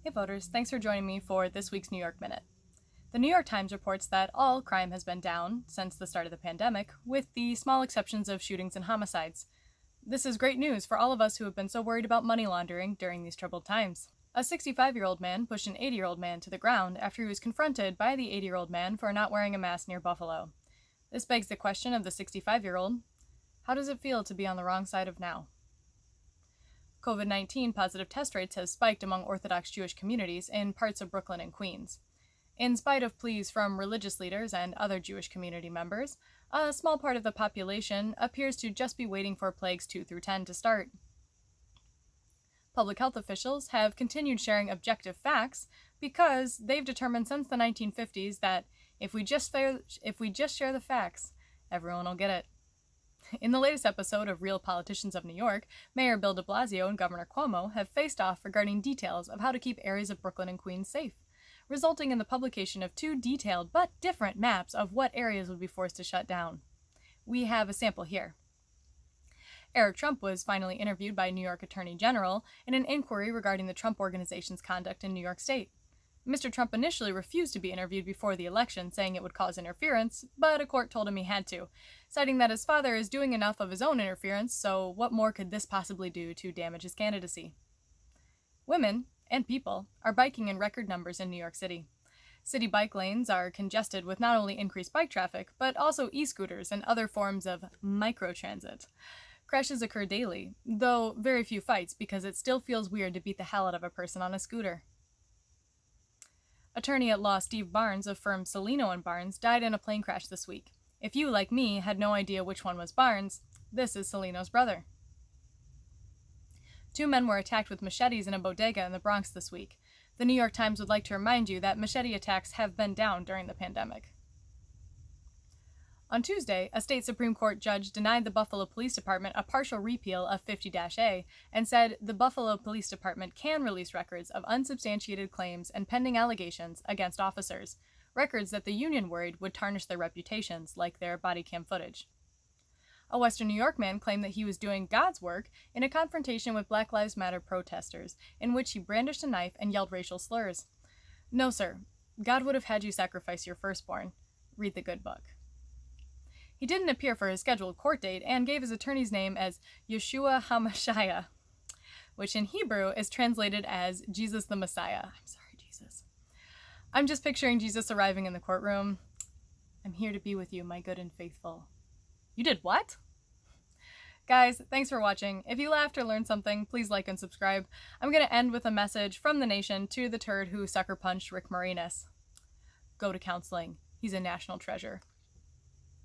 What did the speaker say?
Hey voters, thanks for joining me for this week's New York Minute. The New York Times reports that all crime has been down since the start of the pandemic, with the small exceptions of shootings and homicides. This is great news for all of us who have been so worried about money laundering during these troubled times. A 65-year-old man pushed an 80-year-old man to the ground after he was confronted by the 80-year-old man for not wearing a mask near Buffalo. This begs the question of the 65-year-old: how does it feel to be on the wrong side of now? COVID-19 positive test rates have spiked among Orthodox Jewish communities in parts of Brooklyn and Queens. In spite of pleas from religious leaders and other Jewish community members, a small part of the population appears to just be waiting for plagues 2 through 10 to start. Public health officials have continued sharing objective facts because they've determined since the 1950s that if we just share the facts, everyone will get it. In the latest episode of Real Politicians of New York, Mayor Bill de Blasio and Governor Cuomo have faced off regarding details of how to keep areas of Brooklyn and Queens safe, resulting in the publication of 2 detailed but different maps of what areas would be forced to shut down. We have a sample here. Eric Trump was finally interviewed by New York Attorney General in an inquiry regarding the Trump Organization's conduct in New York State. Mr. Trump initially refused to be interviewed before the election, saying it would cause interference, but a court told him he had to, citing that his father is doing enough of his own interference, so what more could this possibly do to damage his candidacy? Women, and people, are biking in record numbers in New York City. City bike lanes are congested with not only increased bike traffic, but also e-scooters and other forms of microtransit. Crashes occur daily, though very few fights, because it still feels weird to beat the hell out of a person on a scooter. Attorney at law Steve Barnes of firm Salino & Barnes died in a plane crash this week. If you, like me, had no idea which one was Barnes, this is Salino's brother. 2 men were attacked with machetes in a bodega in the Bronx this week. The New York Times would like to remind you that machete attacks have been down during the pandemic. On Tuesday, a state Supreme Court judge denied the Buffalo Police Department a partial repeal of 50-A and said the Buffalo Police Department can release records of unsubstantiated claims and pending allegations against officers, records that the union worried would tarnish their reputations, like their body cam footage. A Western New York man claimed that he was doing God's work in a confrontation with Black Lives Matter protesters, in which he brandished a knife and yelled racial slurs. No, sir. God would have had you sacrifice your firstborn. Read the good book. He didn't appear for his scheduled court date and gave his attorney's name as Yeshua HaMashiach, which in Hebrew is translated as Jesus the Messiah. I'm sorry, Jesus. I'm just picturing Jesus arriving in the courtroom. I'm here to be with you, my good and faithful. You did what? Guys, thanks for watching. If you laughed or learned something, please like and subscribe. I'm going to end with a message from the nation to the turd who sucker punched Rick Moranis. Go to counseling. He's a national treasure.